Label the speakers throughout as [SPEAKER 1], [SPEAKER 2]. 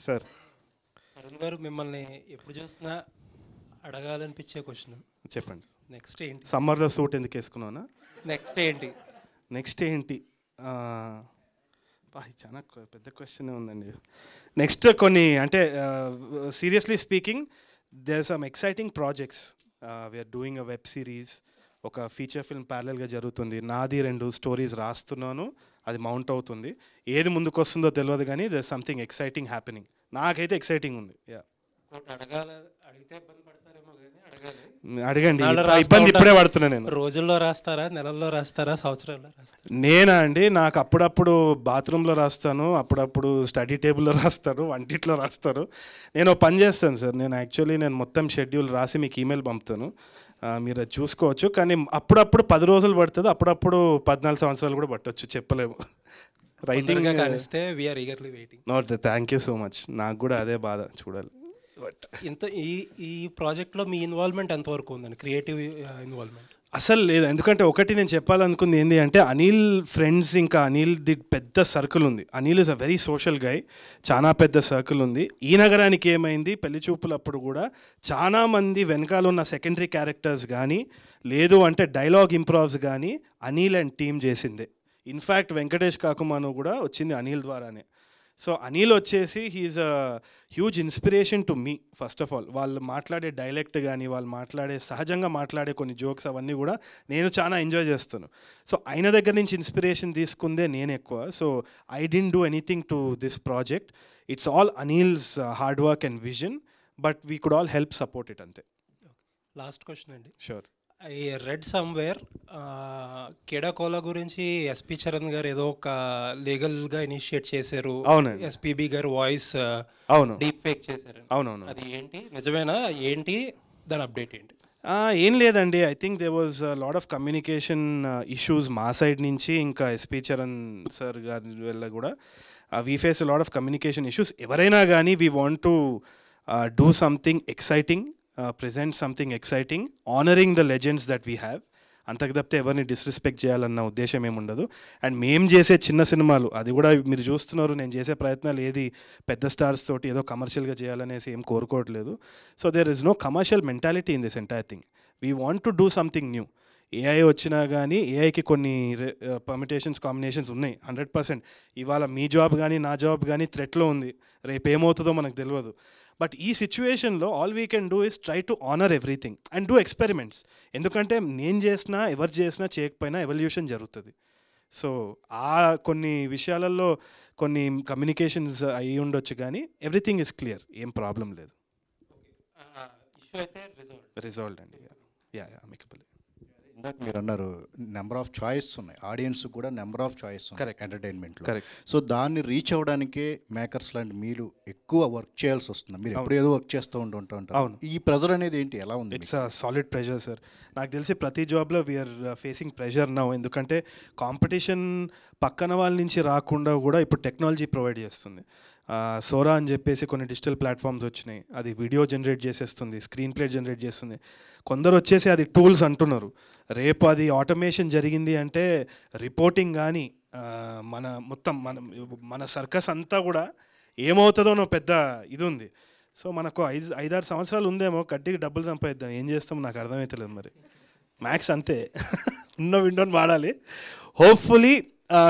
[SPEAKER 1] Sir
[SPEAKER 2] Arun గారు మిమ్మల్ని ఎప్పుడు చూసినా అడగాలనిపించే క్వశ్చన్,
[SPEAKER 1] చెప్పండి.
[SPEAKER 2] నెక్స్ట్ ఏంటి?
[SPEAKER 1] సమ్మర్లో సూట్ ఎందుకు వేసుకున్నానా?
[SPEAKER 2] నెక్స్ట్ ఏంటి?
[SPEAKER 1] నెక్స్ట్ ఏంటి చాలా పెద్ద క్వశ్చన్ ఉందండి. నెక్స్ట్ కొన్ని అంటే seriously speaking there some exciting projects. We're doing a web series, ఒక ఫీచర్ ఫిల్మ్ ప్యారలల్గా జరుగుతుంది. నాది 2 స్టోరీస్ రాస్తున్నాను, అది మౌంట్ అవుతుంది. ఏది ముందుకు వస్తుందో తెలియదు కానీ దేర్ సంథింగ్ ఎక్సైటింగ్ హ్యాపెనింగ్. నాకైతే ఎక్సైటింగ్ ఉంది.
[SPEAKER 2] అడిగితే ఇబ్బంది పడతారేమో కానీ అడగాలి.
[SPEAKER 1] అడగండి. ఇబ్బంది ఇప్పుడే పడుతున్నా నేను.
[SPEAKER 2] రోజుల్లో రాస్తారా, నెలల్లో రాస్తారా, సంవత్సరాల్లో రాస్తారా?
[SPEAKER 1] నేనా అండి, నాకు అప్పుడప్పుడు బాత్రూంలో రాస్తాను, అప్పుడప్పుడు స్టడీ టేబుల్లో రాస్తాను, వంటిట్లో రాస్తాను. నేను పని చేస్తాను సార్. నేను మొత్తం షెడ్యూల్ రాసి మీకు ఈమెయిల్ పంపుతాను, మీరు అది చూసుకోవచ్చు. కానీ అప్పుడప్పుడు 10 రోజులు పడుతుంది, అప్పుడప్పుడు 14 సంవత్సరాలు కూడా పట్టవచ్చు, చెప్పలేము. రైటింగ్
[SPEAKER 2] కానిస్తే we're eagerly waiting.
[SPEAKER 1] Note thank you so much. నాకు కూడా అదే బాధ, చూడాలి.
[SPEAKER 2] ఇంత ఈ ప్రాజెక్ట్లో మీ ఇన్వాల్వ్మెంట్ ఎంతవరకు ఉందండి, క్రియేటివ్ ఇన్వాల్వ్మెంట్?
[SPEAKER 1] అసలు లేదు. ఎందుకంటే ఒకటి నేను చెప్పాలనుకుంది ఏంటి అంటే, అనిల్ ఫ్రెండ్స్, ఇంకా అనిల్ ది పెద్ద సర్కిల్ ఉంది. Anil is a very social guy, చాలా పెద్ద సర్కిల్ ఉంది. ఈ నగరానికి ఏమైంది, పెళ్లి చూపులప్పుడు కూడా చాలామంది వెనకాల ఉన్న సెకండరీ క్యారెక్టర్స్ కానీ, లేదు అంటే డైలాగ్ ఇంప్రూవ్స్ కానీ అనిల్ అండ్ టీమ్ చేసిందే. ఇన్ఫ్యాక్ట్ వెంకటేష్ కాకుమాను కూడా వచ్చింది అనిల్ ద్వారానే. సో అనిల్ వచ్చేసి he's a huge inspiration to me. First of all వాళ్ళు మాట్లాడే డైలెక్ట్ కానీ, వాళ్ళు సహజంగా మాట్లాడే కొన్ని జోక్స్ అవన్నీ కూడా నేను చాలా ఎంజాయ్ చేస్తాను. సో ఆయన దగ్గర నుంచి ఇన్స్పిరేషన్ తీసుకుందే నేను ఎక్కువ. So I didn't do anything to this project. It's all Anil's hard work and vision, but we could all help support it, అంతే.
[SPEAKER 2] లాస్ట్ క్వశ్చన్ అండి.
[SPEAKER 1] షూర్.
[SPEAKER 2] ఐ రెడ్ సమ్వేర్ కేడాకోలా గురించి ఎస్పి చరణ్ గారు ఏదో ఒక లీగల్గా ఇనిషియేట్ చేశారు.
[SPEAKER 1] అవునండి.
[SPEAKER 2] ఎస్పీబీ గారు వాయిస్
[SPEAKER 1] అవును
[SPEAKER 2] డీప్ ఫేక్ చేశారు.
[SPEAKER 1] అవునవును.
[SPEAKER 2] అది ఏంటి, నిజమేనా ఏంటి, దాని అప్డేట్ ఏంటి?
[SPEAKER 1] ఏం లేదండి. I think they was lot of communication issues మా సైడ్ నుంచి, ఇంకా ఎస్పి చరణ్ సార్ గారి వల్ల కూడా we face lot of communication issues. ఎవరైనా కానీ we want to do something exciting, present something exciting, honoring the legends that we have. అంతకు తప్పితే ఎవరిని డిస్రెస్పెక్ట్ చేయాలన్న ఉద్దేశం ఏముండదు. అండ్ మేము చేసే చిన్న సినిమాలు, అది కూడా మీరు చూస్తున్నారు, నేను చేసే ప్రయత్నాలు ఏది పెద్ద స్టార్స్ తోటి ఏదో కమర్షియల్గా చేయాలనేసి ఏం కోరుకోవట్లేదు. So there is no commercial mentality in this entire thing. We want to do something new. AI వచ్చినా కానీ ఏఐకి కొన్ని పర్మిటేషన్స్, కాంబినేషన్స్ ఉన్నాయి 100%. ఇవాళ మీ జాబ్ కానీ నా జాబ్ కానీ థ్రెట్లో ఉంది, రేపు ఏమవుతుందో మనకు తెలియదు. బట్ ఈ సిచ్యువేషన్లో all we can do is try to honour everything and do experiments. ఎందుకంటే నేను చేసినా, ఎవరు చేసినా, చేయకపోయినా ఎవల్యూషన్ జరుగుతుంది. సో కొన్ని విషయాలలో కొన్ని కమ్యూనికేషన్స్ అయ్యి ఉండొచ్చు, కానీ ఎవ్రీథింగ్ ఇస్ క్లియర్, ఏం ప్రాబ్లం లేదు. రిజాల్వ్డ్ అండి. Yeah amicable.
[SPEAKER 3] ఇందాక మీరు అన్నారు నెంబర్ ఆఫ్ చాయిస్ ఉన్నాయి, ఆడియన్స్ కూడా నెంబర్ ఆఫ్ చాయిస్ ఉన్నాయి ఎంటర్టైన్మెంట్లో. సో దాన్ని రీచ్ అవ్వడానికే మేకర్స్ లాంటి మీరు ఎక్కువ వర్క్ చేయాల్సి వస్తుంది. మీరు ఎప్పుడు ఏదో వర్క్ చేస్తూ ఉంటారు. అవును. ఈ ప్రెజర్ అనేది ఏంటి, ఎలా ఉంది?
[SPEAKER 1] It's a solid pressure sir. నాకు తెలిసి ప్రతి జాబ్లో వీఆర్ ఫేసింగ్ ప్రెషర్ నౌ. ఎందుకంటే కాంపిటీషన్ పక్కన వాళ్ళ నుంచి రాకుండా కూడా ఇప్పుడు టెక్నాలజీ ప్రొవైడ్ చేస్తుంది. సోరా అని చెప్పేసి కొన్ని డిజిటల్ ప్లాట్ఫామ్స్ వచ్చినాయి, అది వీడియో జనరేట్ చేసేస్తుంది, స్క్రీన్ ప్లే జనరేట్ చేస్తుంది. కొందరు వచ్చేసి అది టూల్స్ అంటున్నారు. రేపు అది ఆటోమేషన్ జరిగింది అంటే రిపోర్టింగ్ కానీ మన సర్కస్ అంతా కూడా ఏమవుతుందో పెద్ద ఇది ఉంది. సో మనకు 5-6 సంవత్సరాలు ఉందేమో, కట్టికి డబ్బులు సంపాదిద్దాం. ఏం చేస్తాం నాకు అర్థమవుతలేదు మరి. మ్యాక్స్ అంతే, ఉన్న విండోని వాడాలి. హోప్ఫుల్లీ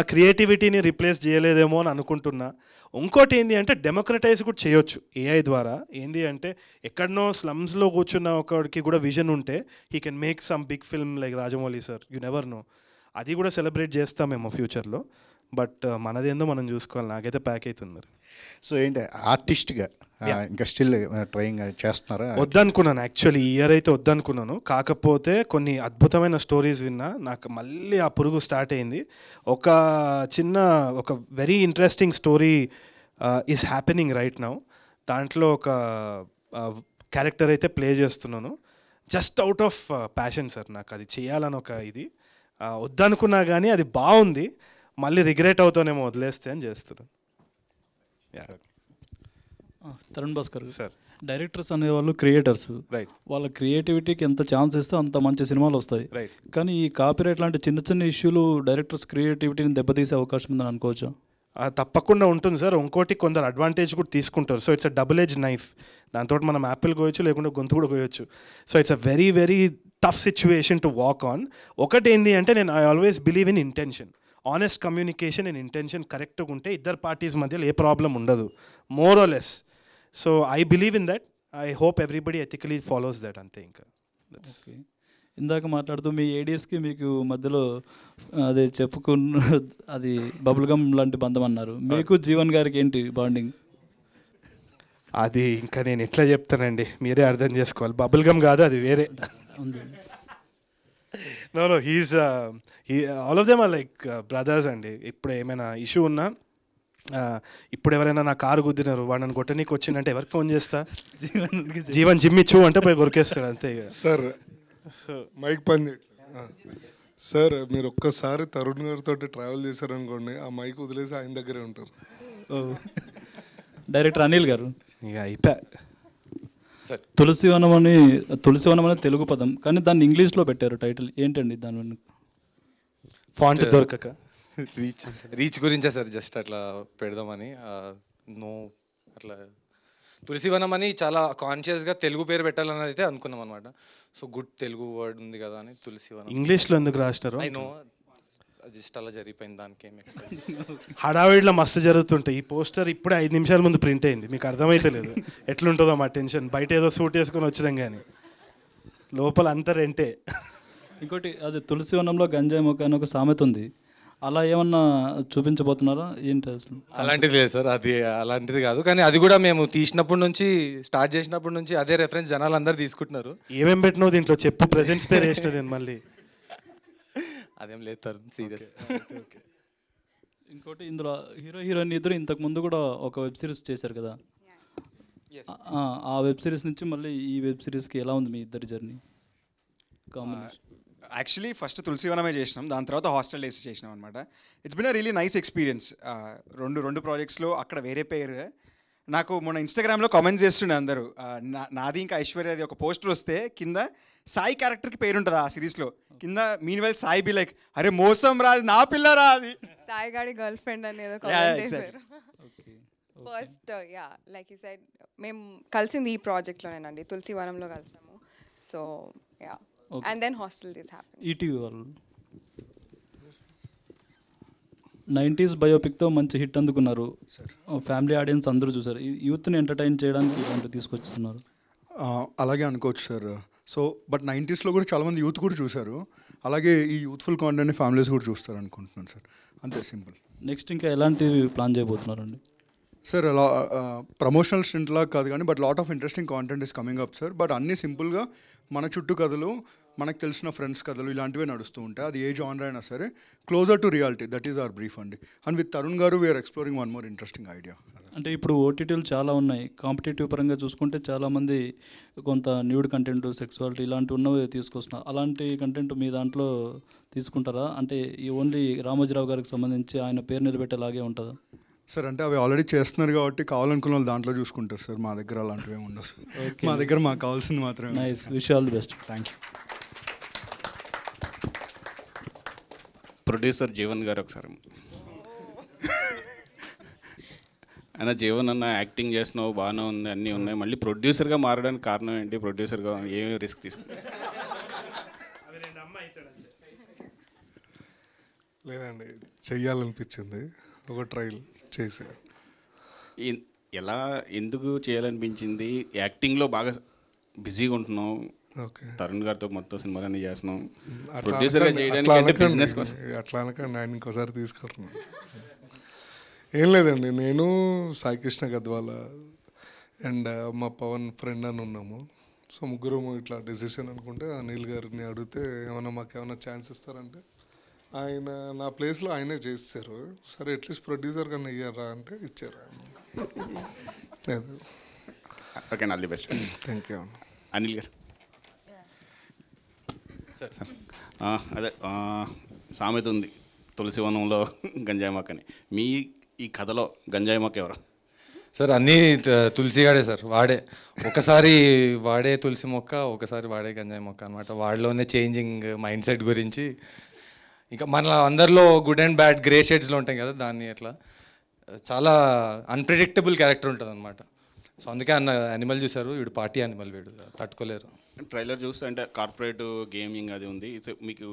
[SPEAKER 1] క్రియేటివిటీని రీప్లేస్ చేయలేదేమో అని అనుకుంటున్నా. ఇంకోటి ఏంటి అంటే డెమోక్రటైజ్ కూడా చేయొచ్చు ఏఐ ద్వారా. ఏంటి అంటే ఎక్కడనో స్లమ్స్లో కూర్చున్న ఒకడికి కూడా విజన్ ఉంటే he can make some big film like Rajamouli sir. You never know. అది కూడా సెలబ్రేట్ చేస్తామేమో ఫ్యూచర్లో. బట్ మనదేందో మనం చూసుకోవాలి. నాకైతే ప్యాక్ అవుతుంది మరి.
[SPEAKER 3] సో ఏంటి ఆర్టిస్ట్గా ఇంకా స్టిల్ ట్రైయింగ్ చేస్తున్నారా?
[SPEAKER 1] వద్దనుకున్నాను యాక్చువల్లీ, ఈ ఇయర్ అయితే వద్దనుకున్నాను. కాకపోతే కొన్ని అద్భుతమైన స్టోరీస్ విన్నా, నాకు మళ్ళీ ఆ పురుగు స్టార్ట్ అయింది. ఒక very interesting story is happening right now. దాంట్లో ఒక క్యారెక్టర్ అయితే ప్లే చేస్తున్నాను, just out of passion sir. నాకు అది చేయాలని ఒక ఇది వద్దనుకున్నా కానీ అది బాగుంది. మళ్ళీ రిగ్రెట్ అవుతానేమో వదిలేస్తే అని చేస్తున్నాను.
[SPEAKER 4] తరుణ్ భాస్కర్
[SPEAKER 1] సార్,
[SPEAKER 4] డైరెక్టర్స్ అనేవాళ్ళు క్రియేటర్స్.
[SPEAKER 1] రైట్.
[SPEAKER 4] వాళ్ళ క్రియేటివిటీకి ఎంత ఛాన్స్ ఇస్తే అంత మంచి సినిమాలు వస్తాయి.
[SPEAKER 1] రైట్.
[SPEAKER 4] కానీ ఈ కాపీరైట్ లాంటి చిన్న చిన్న ఇష్యూలు డైరెక్టర్స్ క్రియేటివిటీని దెబ్బతీసే అవకాశం ఉందని అనుకోవచ్చా?
[SPEAKER 1] తప్పకుండా ఉంటుంది సార్. ఇంకోటి కొందరు అడ్వాంటేజ్ కూడా తీసుకుంటారు. So it's a double edge knife. దాంతో మనం యాపిల్ కోయొచ్చు, లేకుంటే గొంతు కూడా కోయొచ్చు. So it's a very very tough situation to walk on. ఒకటి ఏంటి అంటే నేను I always believe in intention. Honest communication and intention కరెక్ట్గా ఉంటే ఇద్దరు పార్టీస్ మధ్యలో ఏ ప్రాబ్లం ఉండదు, more or less. So I believe in that. I hope everybody ethically follows that. అంతే. ఇంకా
[SPEAKER 4] ఓకే. ఇందాక మాట్లాడుతూ మీ ఏడిఎస్కి మీకు మధ్యలో అదే చెప్పుకున్న అది బబుల్ గమ్ లాంటి బంధం అన్నారు. మీకు జీవన్ గారికి ఏంటి బాండింగ్?
[SPEAKER 1] అది ఇంకా నేను ఎట్లా చెప్తానండి, మీరే అర్థం చేసుకోవాలి. బబుల్ గమ్ కాదు, అది వేరే. No he's all of them are like brothers అండి. ఇప్పుడు ఏమైనా ఇష్యూ ఉన్నా, ఇప్పుడు ఎవరైనా నా కారు గుద్దినారు, వాడు నన్ను కొట్టనీకి వచ్చిందంటే ఎవరికి ఫోన్ చేస్తా, జీవన్ జిమ్ ఇచ్చు అంటే పోయి కొరికేస్తాడు అంతే. ఇక
[SPEAKER 5] సార్ మైక్ పని సార్, మీరు ఒక్కసారి తరుణ్ గారితో ట్రావెల్ చేశారనుకోండి, ఆ మైక్ వదిలేసి ఆయన దగ్గరే ఉంటారు.
[SPEAKER 4] డైరెక్టర్ అనిల్ గారు,
[SPEAKER 1] ఇక అయిపోయా.
[SPEAKER 4] తులసివనం అని తెలుగు పదం, కానీ దాన్ని ఇంగ్లీష్లో పెట్టారు టైటిల్. ఏంటండి దాని వెనుక?
[SPEAKER 1] ఫాంట్ దొరకక
[SPEAKER 6] రీచ్ గురించే సార్, జస్ట్ అట్లా పెడదామని. అట్లా తులసివనం అని చాలా కాన్షియస్గా తెలుగు పేరు పెట్టాలని అయితే అనుకున్నాం అనమాట. సో గుడ్ తెలుగు వర్డ్ ఉంది కదా అని తులసివనం.
[SPEAKER 1] ఇంగ్లీష్లో ఎందుకు రాసినారు?
[SPEAKER 6] ఐ నో, జస్ట్ అలా జరిగిపోయింది. దానికి ఏం
[SPEAKER 1] హడావిడిలో మస్తు జరుగుతుంటాయి. ఈ పోస్టర్ ఇప్పుడే 5 నిమిషాల ముందు ప్రింట్ అయింది. మీకు అర్థమైతే లేదు ఎట్లుంటుందో మా టెన్షన్. బయట ఏదో సూట్ వేసుకొని వచ్చినాం కానీ లోపల అంతా రెంటే.
[SPEAKER 4] ఇంకోటి అది తులసివనంలో గంజాయి మొక్క అని ఒక సామెత ఉంది. అలా ఏమన్నా చూపించబోతున్నారా ఏంటి అసలు?
[SPEAKER 6] అలాంటిది లేదు సార్, అది అలాంటిది కాదు. కానీ అది కూడా మేము తీసినప్పటి నుంచి, స్టార్ట్ చేసినప్పటి నుంచి అదే రెఫరెన్స్ జనాలు అందరు తీసుకుంటున్నారు.
[SPEAKER 1] ఏమేం పెట్టినావు దీంట్లో చెప్పు. ప్రెజెంట్స్ పేరు వేసిన నేను మళ్ళీ
[SPEAKER 6] అదేం లేదు సార్, సీరియస్.
[SPEAKER 4] ఇంకోటి ఇందులో హీరోయిన్ ఇద్దరు ఇంతకు ముందు కూడా ఒక వెబ్ సిరీస్ చేశారు కదా, ఆ వెబ్ సిరీస్ నుంచి మళ్ళీ ఈ వెబ్ సిరీస్కి ఎలా ఉంది మీ ఇద్దరి జర్నీ కాంబినేషన్?
[SPEAKER 7] యాక్చువల్లీ ఫస్ట్ తులసివనమే చేసినాం, దాని తర్వాత హాస్టల్ డేస్ చేసినాం అనమాట. It's been a really nice experience. రెండు ప్రాజెక్ట్స్లో అక్కడ వేరే పేరు. నాకు మొన్న ఇన్స్టాగ్రామ్లో కామెంట్స్ చేస్తుండే అందరూ, నాది ఇంకా ఐశ్వర్యది ఒక పోస్టర్ వస్తే కింద సాయి క్యారెక్టర్కి పేరు ఉంటుంది ఆ సిరీస్లో, కింద mean well Sai be like, అరే మోసం రాదు నా పిల్ల రాది,
[SPEAKER 8] సాయి గాడి గర్ల్ ఫ్రెండ్ అనేది ఫస్ట్. యా లైక్ ఈ సైడ్ మేము కలిసింది ఈ ప్రాజెక్ట్లోనేనండి, తులసివనంలో కలిసాము. So yeah, and then hostel this happened.
[SPEAKER 4] ETV వాళ్ళు 90s బయోపిక్తో మంచి హిట్ అందుకున్నారు. ఫ్యామిలీ ఆడియన్స్ అందరూ చూసారు. యూత్ని ఎంటర్టైన్ చేయడానికి ఇలాంటివి తీసుకొస్తున్నారు.
[SPEAKER 9] అలాగే అనుకోవచ్చు సార్. సో బట్ 90sలో కూడా చాలామంది యూత్ కూడా చూశారు. అలాగే ఈ యూత్ఫుల్ కాంటెంట్ని ఫ్యామిలీస్ కూడా చూస్తారు అనుకుంటున్నాను సార్. అంతే, సింపుల్.
[SPEAKER 4] నెక్స్ట్ ఇంకా ఎలాంటివి ప్లాన్ చేయబోతున్నారండి?
[SPEAKER 9] సార్ అలా ప్రమోషనల్ స్టింట్లా కాదు కానీ but lot of interesting content is coming up sir. But అన్నీ సింపుల్గా మన చుట్టూ కథలు, మనకు తెలిసిన ఫ్రెండ్స్ కథలు ఇలాంటివే నడుస్తూ ఉంటాయి. అది ఏ జానర్ అయినా సరే closer to reality, that is our brief అండి. అండ్ విత్ తరుణ్ గారు we're exploring one more interesting idea.
[SPEAKER 4] అంటే ఇప్పుడు ఓటీటీలు చాలా ఉన్నాయి. కాంపిటేటివ్ పరంగా చూసుకుంటే చాలామంది కొంత న్యూడ్ కంటెంట్, సెక్సువాలిటీ ఇలాంటివి ఉన్నవి తీసుకొస్తున్నారు. అలాంటి కంటెంట్ మీ దాంట్లో తీసుకుంటారా? అంటే ఈ ఓన్లీ రామోజీరావు గారికి సంబంధించి ఆయన పేరు నిలబెట్టేలాగే ఉంటుందా?
[SPEAKER 9] సార్ అంటే అవి ఆల్రెడీ చేస్తున్నారు కాబట్టి కావాలనుకున్న వాళ్ళు దాంట్లో చూసుకుంటారు సార్. మా దగ్గర అలాంటివి ఏమి ఉండవు సార్. మా దగ్గర మాకు కావాల్సింది మాత్రమే.
[SPEAKER 4] Nice, wish all the best.
[SPEAKER 9] Thank you.
[SPEAKER 10] Producer Jeevan గారు ఒకసారి, ఆయన జీవన్ అన్న యాక్టింగ్ చేసినావు బాగానే ఉంది, అన్నీ ఉన్నాయి, మళ్ళీ ప్రొడ్యూసర్గా మారడానికి కారణం ఏంటి? ప్రొడ్యూసర్గా ఏమేమి రిస్క్ తీసుకున్నా?
[SPEAKER 5] లేదండి, చెయ్యాలనిపించింది, ఒక ట్రైల్ చేసి.
[SPEAKER 10] ఎలా ఎందుకు చేయాలనిపించింది? యాక్టింగ్లో బాగా బిజీగా ఉంటున్నావు, తరుణ్ గారితో మొత్తం సినిమాలన్నీ చేస్తున్నాం, ప్రొడ్యూసర్గా చేయడానికి బిజినెస్ కోసం.
[SPEAKER 5] అట్లా అనకండి, ఆయన ఇంకోసారి తీసుకుంటున్నాను. ఏం లేదండి, నేను సాయి కృష్ణ గద్వాల అండ్ మా పవన్ ఫ్రెండ్ అని ఉన్నాము. సో ముగ్గురు ఇట్లా డెసిషన్ అనుకుంటే అనిల్ గారిని అడిగితే మాకేమైనా ఛాన్స్ ఇస్తారంటే ఆయన నా ప్లేస్లో ఆయనే చేస్తారు. సరే అట్లీస్ట్ ప్రొడ్యూసర్ కన్నా ఇయ్యారా అంటే ఇచ్చారు ఆయన.
[SPEAKER 10] Okay, all the best.
[SPEAKER 5] Thank you.
[SPEAKER 10] Anil గారు సార్, అదే సామెత ఉంది తులసివనంలో గంజాయి మొక్క అని. మీ ఈ కథలో గంజాయి మొక్క ఎవరు?
[SPEAKER 6] సార్ అన్నీ తులసిగాడే సార్. ఒకసారి వాడే తులసి మొక్క, ఒకసారి వాడే గంజాయి మొక్క అనమాట. వాడిలోనే చేంజింగ్ మైండ్ సెట్ గురించి, ఇంకా మన అందరిలో గుడ్ అండ్ బ్యాడ్ గ్రే షేడ్స్లో ఉంటాయి కదా, దాన్ని ఎట్లా చాలా అన్ప్రెడిక్టబుల్ క్యారెక్టర్ ఉంటుంది అనమాట. సో అందుకే అన్న యానిమల్ చూశారు, వీడు పార్టీ యానిమల్, వీడు తట్టుకోలేరు.
[SPEAKER 10] ట్రైలర్ చూస్తే అంటే కార్పొరేట్ గేమింగ్ అది ఉంది. మీకు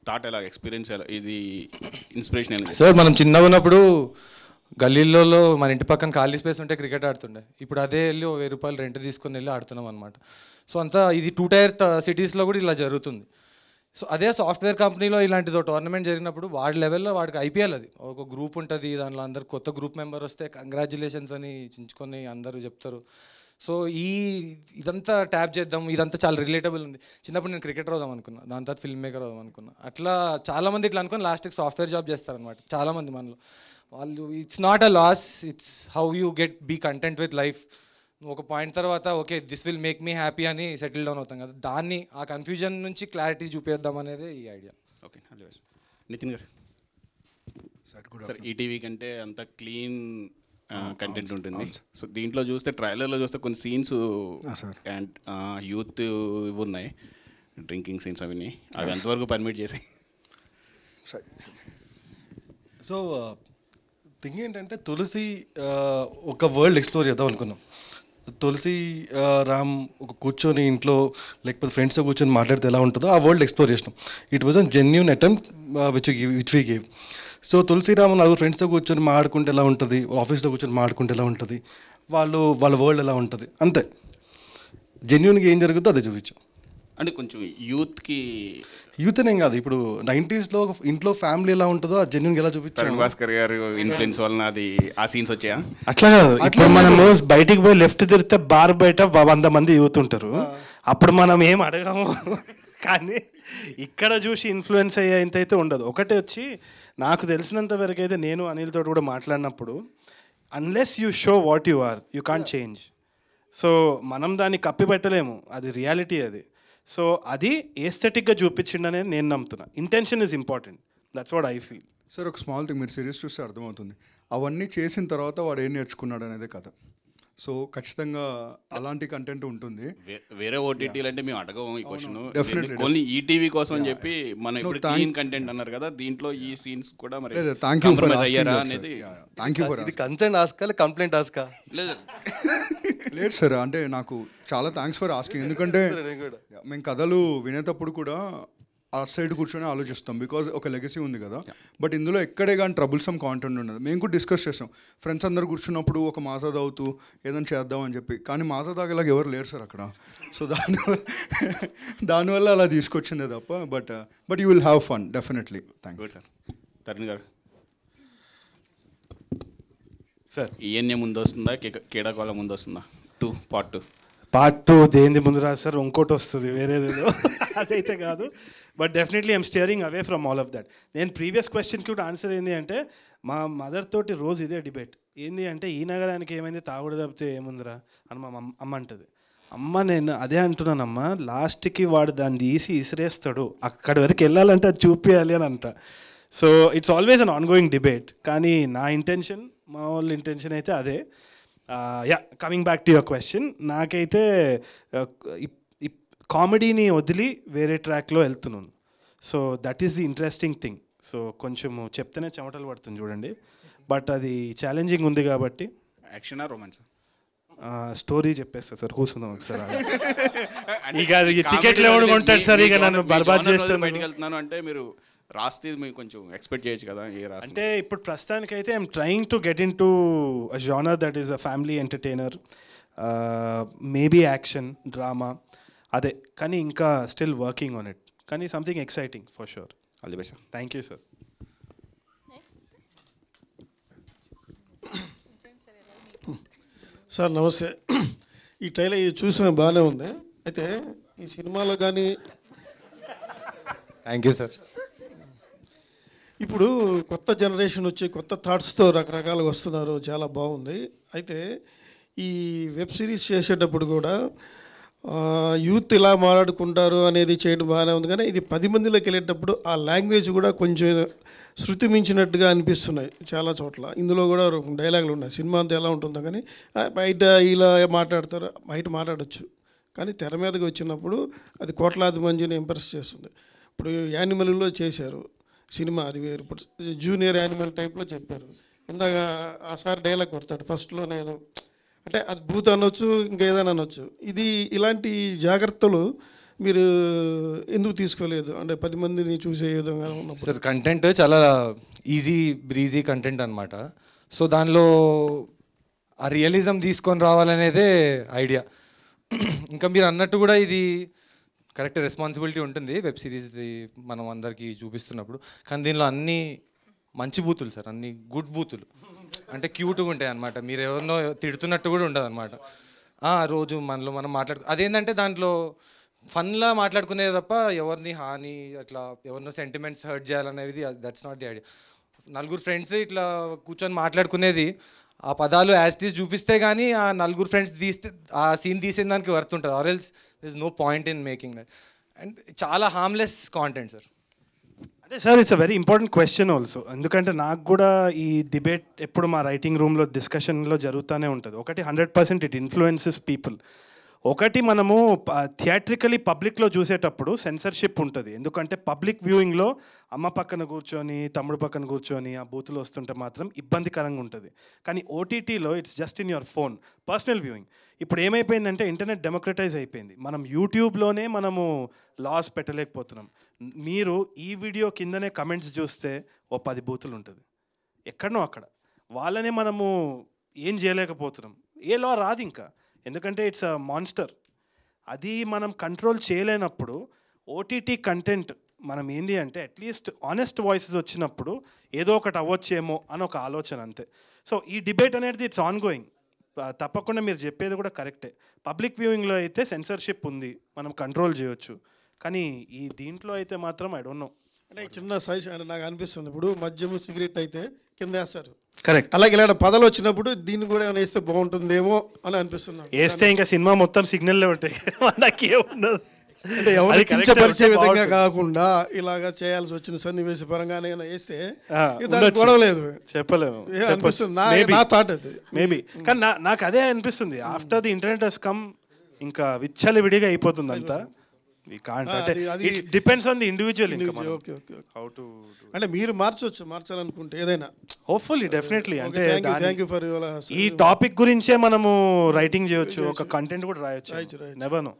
[SPEAKER 10] థాట్ ఎలా, ఎక్స్పీరియన్స్ ఎలా, ఇది ఇన్స్పిరేషన్ ఏంటి?
[SPEAKER 6] సార్ మనం చిన్నగా ఉన్నప్పుడు గల్లీలలో మన ఇంటి పక్కన ఖాళీ స్పేస్ ఉంటే క్రికెట్ ఆడుతుండే. ఇప్పుడు అదే వెళ్ళి 1000 రూపాయలు రెంట్ తీసుకొని వెళ్ళి ఆడుతున్నాం అనమాట. సో అంతా ఇది 2 టైర్ సిటీస్లో కూడా ఇలా జరుగుతుంది. సో అదే సాఫ్ట్వేర్ కంపెనీలో ఇలాంటిదో టోర్నమెంట్ జరిగినప్పుడు వాడి లెవెల్లో వాడికి ఐపీఎల్, అది ఒక గ్రూప్ ఉంటుంది, దాంట్లో అందరు కొత్త గ్రూప్ మెంబర్ వస్తే కంగ్రాచులేషన్స్ అని చించుకొని అందరూ చెప్తారు. సో ఇదంతా ట్యాప్ చేద్దాం, ఇదంతా చాలా రిలేటబుల్ ఉంది. చిన్నప్పుడు నేను క్రికెటర్ అవుదాం అనుకున్నా, దాని తర్వాత ఫిల్మ్ మేకర్ అవుదాం అనుకున్నా. అట్లా చాలామంది ఇట్లా అనుకుని లాస్ట్కి సాఫ్ట్వేర్ జాబ్ చేస్తారనమాట చాలామంది మనలో. వాళ్ళు it's not a loss, it's how you be content with life. నువ్వు ఒక పాయింట్ తర్వాత okay this will make me happy అని సెటిల్ డౌన్ అవుతాం కదా, దాన్ని ఆ కన్ఫ్యూజన్ నుంచి క్లారిటీ చూపేద్దాం అనేది ఈ ఐడియా.
[SPEAKER 10] ఓకే, నితిన్ గారు. సార్ ఈటీవీ కంటే అంత క్లీన్ కంటెంట్ ఉంటుంది. సో దీంట్లో చూస్తే ట్రైలర్లో చూస్తే కొన్ని సీన్స్ అండ్ యూత్ ఇవి ఉన్నాయి, డ్రింకింగ్ సీన్స్ అవన్నీ, అవి ఎంతవరకు పర్మిట్ చేసాయి?
[SPEAKER 11] సో థింగ్ ఏంటంటే తులసి ఒక వరల్డ్ ఎక్స్ప్లోర్ చేద్దాం అనుకున్నాం. తులసి రామ్ ఒక కూర్చొని ఇంట్లో లేకపోతే ఫ్రెండ్స్తో కూర్చొని మాట్లాడితే ఎలా ఉంటుందో ఆ వరల్డ్ ఎక్స్ప్లోర్ చేసినాం. It was a genuine attempt which we gave. So Tulasi Ram నలుగురు ఫ్రెండ్స్తో కూర్చొని మాట్లాడుకుంటే ఎలా ఉంటుంది, ఆఫీస్లో కూర్చొని మాట్లాడుకుంటే ఎలా ఉంటుంది, వాళ్ళ వరల్డ్ ఎలా ఉంటుంది, అంతే జెన్యూన్గా ఏం జరుగుతుందో అదే చూపించాం.
[SPEAKER 10] అంటే కొంచెం
[SPEAKER 11] యూత్ అనేం కాదు, ఇప్పుడు 90s ఇంట్లో ఫ్యామిలీ ఎలా ఉంటుందో ఆ జెన్యూన్గా ఎలా చూపించారు.
[SPEAKER 10] భాస్కర్ గారు ఇన్ఫ్లుయెన్స్ వలన అది ఆ సీన్స్ వచ్చాయా?
[SPEAKER 1] అట్లా కాదు, ఇప్పుడు మనము బయటికి పోయి లెఫ్ట్ తిరిగితే బార్ బయట 100 మంది యూత్ ఉంటారు, అప్పుడు మనం ఏం అడగము. కానీ ఇక్కడ చూసి ఇన్ఫ్లుయెన్స్ అయ్యేంత అయితే ఉండదు. ఒకటి వచ్చి నాకు తెలిసినంత వరకు అయితే నేను అనిల్ తోటి కూడా మాట్లాడినప్పుడు, unless you show what you are you can't change. So మనం దాన్ని కప్పి పెట్టలేము, అది రియాలిటీ అది. సో అది ఏస్థెటిక్గా చూపించిండనే నేను నమ్ముతున్నా. Intention is important, that's what I feel.
[SPEAKER 9] Sir ఒక స్మాల్ థింగ్, మీరు సిరీస్ చూస్తే అర్థమవుతుంది, అవన్నీ చేసిన తర్వాత వాడు ఏం నేర్చుకున్నాడు అనేదే కథ. సో ఖచ్చితంగా అలాంటి కంటెంట్ ఉంటుంది.
[SPEAKER 10] వేరే ఓటీటీలు అంటే మేము అడగము ఈ క్వశ్చన్, ఓన్లీ ఈటీవీ కోసం అని చెప్పి మన ఇప్పుడు క్లీన్ కంటెంట్ అన్నారు కదా, దీంట్లో ఈ సీన్స్ కూడా మరి అయ్యారా అనేది.
[SPEAKER 11] ఇది కన్సర్న్ ఆస్కా కంప్లైంట్ ఆస్కా?
[SPEAKER 9] లేదు సార్, అంటే నాకు చాలా థ్యాంక్స్ ఫర్ ఆస్కింగ్. ఎందుకంటే మేము కథలు వినేటప్పుడు కూడా ఆ సైడ్ కూర్చొని ఆలోచిస్తాం, బికాజ్ ఒక లెగసీ ఉంది కదా. బట్ ఇందులో ఎక్కడే కానీ ట్రబుల్సమ్ కాంటెంట్ ఉండదు. మేము కూడా డిస్కస్ చేస్తాం ఫ్రెండ్స్ అందరు కూర్చున్నప్పుడు, ఒక మాసా తాగుతూ ఏదైనా చేద్దాం అని చెప్పి. కానీ మాసా తాగేలాగా ఎవరు లేరు సార్ అక్కడ. సో దానివల్ల అలా తీసుకొచ్చిందే తప్ప. But you will have fun definitely. Thank you
[SPEAKER 10] sir. Tarun గారు
[SPEAKER 1] సార్,
[SPEAKER 10] ఈఎన్ఏ ముందు వస్తుందా, కేడాకోల ముందు వస్తుందా?
[SPEAKER 1] పార్ట్ 2 దేని ముందు రాదు సార్, ఇంకోటి వస్తుంది వేరేదేదో, అదైతే కాదు. But definitely I'm steering away from all of that. నేను ప్రీవియస్ క్వశ్చన్కి కూడా ఆన్సర్ ఏంటి అంటే, మా మదర్ తోటి రోజు ఇదే డిబేట్. ఏంది అంటే, ఈ నగరానికి ఏమైంది, తాగుడు తప్పితే ఏముందిరా అని మా అమ్మ అంటుంది. అమ్మ నేను అదే అంటున్నానమ్మా, లాస్ట్కి వాడు దాన్ని తీసి ఇసిరేస్తాడు, అక్కడి వరకు వెళ్ళాలంటే అది చూపించాలి అని అంట. So it's always an ongoing debate. కానీ నా ఇంటెన్షన్, మా వాళ్ళ ఇంటెన్షన్ అయితే అదే. Coming back to your question, నాకైతే కామెడీని వదిలి వేరే ట్రాక్లో వెళ్తున్నాను. So that is the interesting thing. So కొంచెము చెప్తేనే చెమటలు పడుతుంది చూడండి, బట్ అది ఛాలెంజింగ్ ఉంది కాబట్టి.
[SPEAKER 10] యాక్షనా రొమాన్స్?
[SPEAKER 1] స్టోరీ చెప్పేస్తా సార్, కూర్చుందాం ఒకసారి. ఇక టికెట్లు ఎవరు కొంటాడు సార్, ఇక నన్ను బర్బాద్ చేస్తాను.
[SPEAKER 10] బయటకు వెళ్తున్నాను అంటే మీరు రాస్తే మీరు కొంచెం ఎక్స్పెక్ట్ చేయొచ్చు కదా.
[SPEAKER 1] అంటే ఇప్పుడు ప్రస్తుతానికైతే I'm trying to get in to a genre that is a family entertainer, maybe action, drama, అదే. కానీ ఇంకా స్టిల్ వర్కింగ్ ఆన్ ఇట్, కానీ something exciting for sure.
[SPEAKER 10] All the best sir.
[SPEAKER 1] Thank you sir.
[SPEAKER 12] Sir నమస్తే. ఈ trailer చూసిన బాగానే ఉంది. అయితే ఈ సినిమాలో కానీ
[SPEAKER 6] థ్యాంక్ యూ సార్.
[SPEAKER 12] ఇప్పుడు కొత్త జనరేషన్ వచ్చి కొత్త థాట్స్తో రకరకాలుగా వస్తున్నారు, చాలా బాగుంది. అయితే ఈ వెబ్ సిరీస్ చేసేటప్పుడు కూడా యూత్ ఇలా మాట్లాడుకుంటారు అనేది చేయడం బాగానే ఉంది. కానీ ఇది 10 మందిలోకి వెళ్ళేటప్పుడు ఆ లాంగ్వేజ్ కూడా కొంచెం శృతి మించినట్టుగా అనిపిస్తున్నాయి చాలా చోట్ల. ఇందులో కూడా డైలాగులు ఉన్నాయి. సినిమా అంతా ఎలా ఉంటుందో కానీ బయట ఇలా మాట్లాడతారు, బయట మాట్లాడచ్చు, కానీ తెర మీదకి వచ్చినప్పుడు అది కోట్లాది మందిని ఇంప్రెస్ చేస్తుంది. ఇప్పుడు యానిమల్లో చేశారు సినిమా, అది వేరు. ఇప్పుడు జూనియర్ యానిమల్ టైప్లో చెప్పారు. ఇందాక ఆ సార్ డైలాగ్ కొడతాడు ఫస్ట్లో, నేను అంటే అది బూత్ అనొచ్చు, ఇంకా ఏదైనా అనొచ్చు. ఇలాంటి జాగ్రత్తలు మీరు ఎందుకు తీసుకోలేదు? అంటే 10 మందిని చూసే విధంగా ఉన్నప్పుడు.
[SPEAKER 6] సార్ కంటెంట్ చాలా బ్రీజీ కంటెంట్ అనమాట. సో దానిలో ఆ రియలిజం తీసుకొని రావాలనేదే ఐడియా. ఇంకా మీరు అన్నట్టు కూడా ఇది కరెక్ట్ రెస్పాన్సిబిలిటీ ఉంటుంది వెబ్ సిరీస్ది మనం అందరికీ చూపిస్తున్నప్పుడు. కానీ దీనిలో అన్ని మంచి బూతులు సార్, అన్ని గుడ్ బూతులు, అంటే క్యూట్గా ఉంటాయి అనమాట. మీరు ఎవరినో తిడుతున్నట్టు కూడా ఉండదు అనమాట. రోజు మనలో మనం అదేంటంటే దాంట్లో ఫన్లా మాట్లాడుకునేది తప్ప ఎవరిని హాని అట్లా ఎవరినో సెంటిమెంట్స్ హర్ట్ చేయాలనేది దట్స్ నాట్ ది ఐడియా. నలుగురు ఫ్రెండ్స్ ఇట్లా కూర్చొని మాట్లాడుకునేది ఆ పదాలు యాస్టీస్ చూపిస్తే కానీ ఆ నలుగురు ఫ్రెండ్స్ ఆ సీన్ తీసిన దానికి వర్త్ ఉంటుంది. Or else this no point in making that. And చాలా హార్మ్లెస్ కాంటెంట్ సార్.
[SPEAKER 1] అంటే sir it's a very important question also. ఎందుకంటే నాకు కూడా ఈ డిబేట్ ఎప్పుడు మా రైటింగ్ రూమ్లో డిస్కషన్లో జరుగుతూనే ఉంటుంది. ఒకటి 100% ఇట్ ఇన్ఫ్లుయెన్సెస్ పీపుల్. ఒకటి మనము థియేట్రికలీ పబ్లిక్లో చూసేటప్పుడు సెన్సర్షిప్ ఉంటుంది. ఎందుకంటే పబ్లిక్ వ్యూయింగ్లో అమ్మ పక్కన కూర్చొని తమ్ముడు పక్కన కూర్చొని ఆ బూతులు వస్తుంటే మాత్రం ఇబ్బందికరంగా ఉంటుంది. కానీ ఓటీటీలో it's just in your phone, personal viewing. ఇప్పుడు ఏమైపోయిందంటే ఇంటర్నెట్ డెమోక్రటైజ్ అయిపోయింది. మనం యూట్యూబ్లోనే మనము లాస్ పెట్టలేకపోతున్నాం. మీరు ఈ వీడియో కిందనే కమెంట్స్ చూస్తే 10 బూతులు ఉంటుంది ఎక్కడనో అక్కడ. వాళ్ళనే మనము ఏం చేయలేకపోతున్నాం. ఏ లా రాదు ఇంకా, ఎందుకంటే ఇట్స్ అ మాన్స్టర్. అది మనం కంట్రోల్ చేయలేనప్పుడు ఓటీటీ కంటెంట్ మనం ఏంటి అంటే అట్లీస్ట్ ఆనెస్ట్ వాయిసెస్ వచ్చినప్పుడు ఏదో ఒకటి అవ్వచ్చేమో అని ఒక ఆలోచన అంతే. సో ఈ డిబేట్ అనేది ఇట్స్ ఆన్ గోయింగ్. తప్పకుండా మీరు చెప్పేది కూడా కరెక్టే. పబ్లిక్ వ్యూయింగ్లో అయితే సెన్సర్షిప్ ఉంది, మనం కంట్రోల్ చేయొచ్చు. కానీ ఈ దీంట్లో అయితే మాత్రం ఐ డోంట్ నో.
[SPEAKER 12] అంటే చిన్న సజెషన్ అంటే నాకు అనిపిస్తుంది, ఇప్పుడు మద్యము సిగరెట్ అయితే కింద వేస్తారు,
[SPEAKER 1] కరెక్ట్.
[SPEAKER 12] అలాగే ఇలాంటి పదాలు వచ్చినప్పుడు దీన్ని కూడా ఏమైనా వేస్తే బాగుంటుందేమో అని అనిపిస్తుంది.
[SPEAKER 1] వేస్తే ఇంకా సినిమా మొత్తం సిగ్నల్లే ఉంటాయి, నాకేముండదు.
[SPEAKER 12] అంటే ఎవరు కించపరిచే విధంగా కాకుండా ఇలాగా చేయాల్సి వచ్చిన సన్నివేశ పరంగానే వేస్తే గొడవ లేదు,
[SPEAKER 1] చెప్పలేము
[SPEAKER 12] అనిపిస్తుంది నా థాట్ అది
[SPEAKER 1] మేబీ. కానీ నాకు అదే అనిపిస్తుంది, after the internet has come ఇంకా విచ్చలి విడిగా అయిపోతుంది అంతా. Depends on the individual.
[SPEAKER 12] అంటే మీరు మార్చాలనుకుంటే ఏదైనా
[SPEAKER 1] హోప్ఫుల్లీ డెఫినెట్లీ. అంటే
[SPEAKER 12] థ్యాంక్ యూ ఫర్ యువర్
[SPEAKER 1] ఈ టాపిక్ గురించే మనము రైటింగ్ చేయొచ్చు, ఒక కంటెంట్ కూడా రాయొచ్చు. Never know.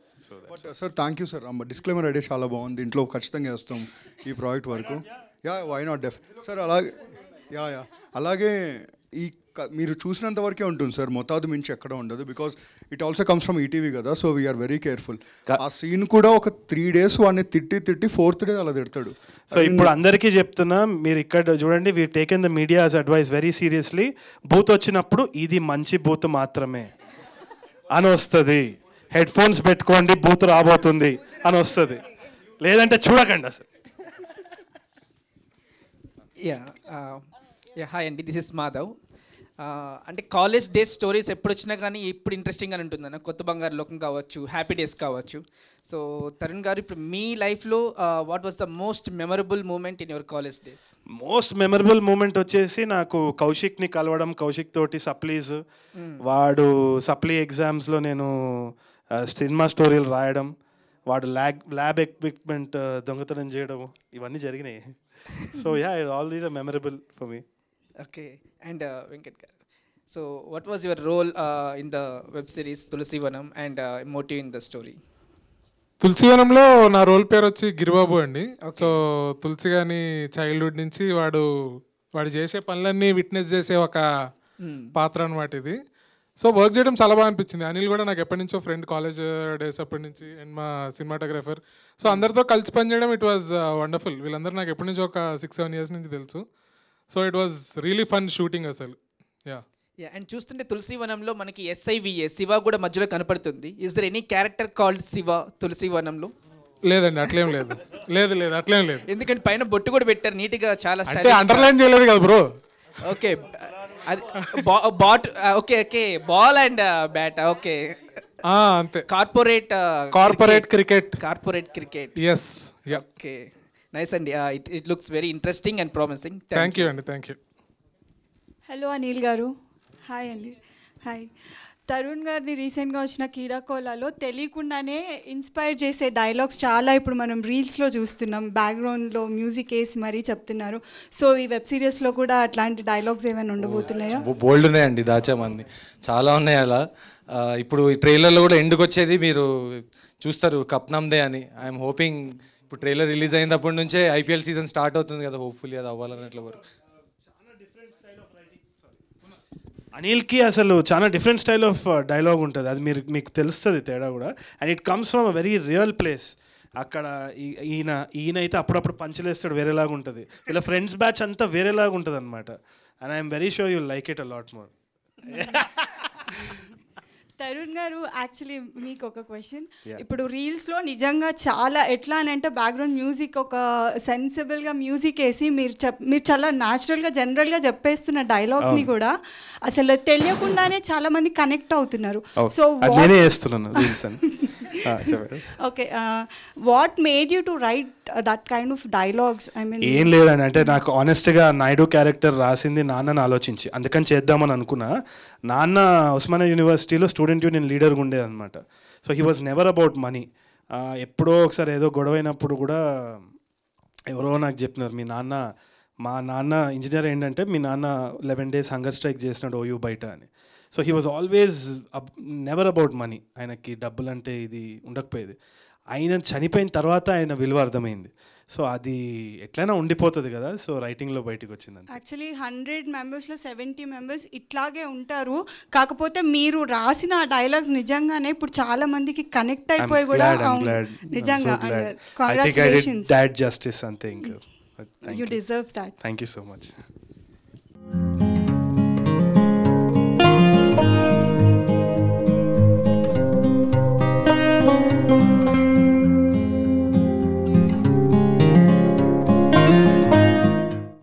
[SPEAKER 9] But sir thank you sir. Disclaimer idea చాలా బాగుంది, దీంట్లో ఖచ్చితంగా వేస్తాం ఈ ప్రాజెక్ట్ వరకు. Why not sir. అలాగే ఈ మీరు చూసినంత వరకే ఉంటుంది సార్, మొత్తాదు మించి ఎక్కడ ఉండదు. Because it also comes from ETV కదా, సో వీఆర్ వెరీ కేర్ఫుల్. ఆ సీన్ కూడా ఒక 3 days వాడిని తిట్టి 4th day అలా తిడతాడు.
[SPEAKER 1] సో ఇప్పుడు అందరికీ చెప్తున్నా, మీరు ఇక్కడ చూడండి, we taken the medias advice very seriously. Booth వచ్చినప్పుడు ఇది మంచి బూత్ మాత్రమే అని వస్తుంది, హెడ్ ఫోన్స్ పెట్టుకోండి బూత్ రాబోతుంది అని వస్తుంది, లేదంటే చూడకండి అసలు.
[SPEAKER 13] హాయ్ అండి, దిస్ ఇస్ మాధవ్. అంటే కాలేజ్ డేస్ స్టోరీస్ ఎప్పుడు వచ్చినా కానీ ఇప్పుడు ఇంట్రెస్టింగ్గానే ఉంటుందన్న. కొత్త బంగారు లోకం కావచ్చు, హ్యాపీ డేస్ కావచ్చు. సో తరుణ్ గారు, ఇప్పుడు మీ లైఫ్లో what was the most memorable moment in your college days?
[SPEAKER 1] Most memorable moment వచ్చేసి నాకు కౌశిక్ని కలవడం, కౌశిక్ తోటి సప్లీస్, వాడు సప్లీ ఎగ్జామ్స్లో నేను సినిమా స్టోరీలు రాయడం, వాడు ల్యాబ్ ఎక్విప్మెంట్ దొంగతనం చేయడం, ఇవన్నీ జరిగినాయి. So all these are memorable for me.
[SPEAKER 13] Okay. And Venkat garu, so what was your role in the web series Tulasivanam and motive in the story?
[SPEAKER 14] తులసివనంలో నా రోల్ పేరు వచ్చి గిరిబాబు అండి. సో తులసి గాని చైల్డ్హుడ్ నుంచి వాడు చేసే పనులన్నీ విట్నెస్ చేసే ఒక పాత్ర అనమాట ఇది. సో వర్క్ చేయడం చాలా బాగా అనిపించింది. అనిల్ కూడా నాకు ఎప్పటి నుంచో ఫ్రెండ్, కాలేజ్ డేస్ అప్పటి నుంచి, అండ్ మా సినిమాటోగ్రఫర్. సో అందరితో కలిసి పనిచేయడం ఇట్ వాజ్ వండర్ఫుల్. వీళ్ళందరూ నాకు ఎప్పటి నుంచో ఒక 6-7 years నుంచి తెలుసు. So it was really fun shooting అసలు.
[SPEAKER 13] అండ్ చూస్తుంటే తులసివనంలో మనకి SIVA శివ కూడా మధ్యలో కనపడుతుంది. Is there any character called Siva తులసివనంలో?
[SPEAKER 14] లేదండి, అట్లేం లేదు. లేదు అట్లేం లేదు.
[SPEAKER 13] ఎందుకంటే పైన బొట్టు కూడా పెట్టారు నీట్గా, చాలా
[SPEAKER 14] స్టైల్. అండర్లైన్ చేయలేదు కదా బ్రో.
[SPEAKER 13] ఓకే, అది okay ball and bat. Okay,
[SPEAKER 14] అంతే.
[SPEAKER 13] Corporate cricket.
[SPEAKER 14] yes,
[SPEAKER 13] okay, nice అండి. It looks very interesting and promising.
[SPEAKER 14] Thank you అండి. Thank you.
[SPEAKER 15] Hello Anil garu, hi అండి. హాయ్. తరుణ్ గారిది రీసెంట్గా వచ్చిన కీడాకోలాలో తెలియకుండానే ఇన్స్పైర్ చేసే డైలాగ్స్ చాలా ఇప్పుడు మనం రీల్స్లో చూస్తున్నాం. బ్యాక్గ్రౌండ్లో మ్యూజిక్ వేసి మరీ చెప్తున్నారు. సో ఈ వెబ్ సిరీస్లో కూడా అట్లాంటి డైలాగ్స్ ఏమైనా ఉండబోతున్నాయా?
[SPEAKER 6] బోల్డ్ ఉన్నాయండి, దాచామంది చాలా ఉన్నాయి అలా. ఇప్పుడు ఈ ట్రైలర్లో కూడా ఎండుకు వచ్చేది మీరు చూస్తారు, కప్నాందే అని. ఐఎమ్ హోపింగ్ ఇప్పుడు ట్రైలర్ రిలీజ్ అయినప్పటి నుంచే ఐపీఎల్ సీజన్ స్టార్ట్ అవుతుంది కదా, హోప్ఫుల్లీ అది అవ్వాలన్నట్లు వరకు.
[SPEAKER 1] అనిల్కి అసలు చాలా డిఫరెంట్ స్టైల్ ఆఫ్ డైలాగ్ ఉంటుంది, అది మీకు తెలుస్తుంది తేడా కూడా. And it comes from a very real place. అక్కడ ఈయన అయితే అప్పుడప్పుడు పంచలేస్తాడు, వేరేలాగా ఉంటుంది. ఇలా ఫ్రెండ్స్ బ్యాచ్ అంతా వేరేలాగా ఉంటుంది అనమాట. And I'm very sure you like it a lot more.
[SPEAKER 15] Tarun గారు, యాక్చువల్లీ మీకు ఒక క్వశ్చన్. ఇప్పుడు రీల్స్లో నిజంగా చాలా ఎట్లా అని అంటే బ్యాక్గ్రౌండ్ మ్యూజిక్ ఒక సెన్సిబుల్గా మ్యూజిక్ వేసి మీరు చాలా న్యాచురల్గా జనరల్గా చెప్పేస్తున్న డైలాగ్స్ని కూడా అసలు తెలియకుండానే చాలా మంది కనెక్ట్ అవుతున్నారు. సో
[SPEAKER 1] నేనే చేస్తున్నాను రీల్స్ అని.
[SPEAKER 15] Okay, what made you to right that kind of dialogues? I mean
[SPEAKER 1] ఏం లేదండి, అంటే నాకు ఆనెస్ట్గా నాయుడు క్యారెక్టర్ రాసింది నాన్నని ఆలోచించి, అందుకని చేద్దామని అనుకున్నా. నాన్న ఉస్మానియా యూనివర్సిటీలో స్టూడెంట్ యూనియన్ లీడర్గా ఉండేదన్నమాట. So he was never about money. ఎప్పుడో ఒకసారి ఏదో గొడవ అయినప్పుడు కూడా ఎవరో నాకు చెప్పినారు, మా నాన్న ఇంజనీర్ ఏంటంటే మీ నాన్న 11 days హంగర్ స్ట్రైక్ చేసినాడు ఓయూ బయట అని. So he was always never about money. ఆయనకి డబ్బులు అంటే ఇది ఉండకపోయేది. ఆయన చనిపోయిన తర్వాత ఆయన విలువ అర్థమైంది. సో అది ఎట్లయినా ఉండిపోతుంది కదా, సో రైటింగ్లో బయటకు వచ్చింది.
[SPEAKER 15] యాక్చువల్లీ 100 మెంబర్స్లో 70 మెంబర్స్ ఇట్లాగే ఉంటారు. కాకపోతే మీరు రాసిన ఆ డైలాగ్స్ నిజంగానే ఇప్పుడు చాలా మందికి కనెక్ట్ అయిపోయి కూడా నిజంగా కంగ్రాచులేషన్స్.
[SPEAKER 1] దాట్ జస్టిస్ అంతే. ఇంకా
[SPEAKER 15] you deserve that.
[SPEAKER 1] Thank you so much.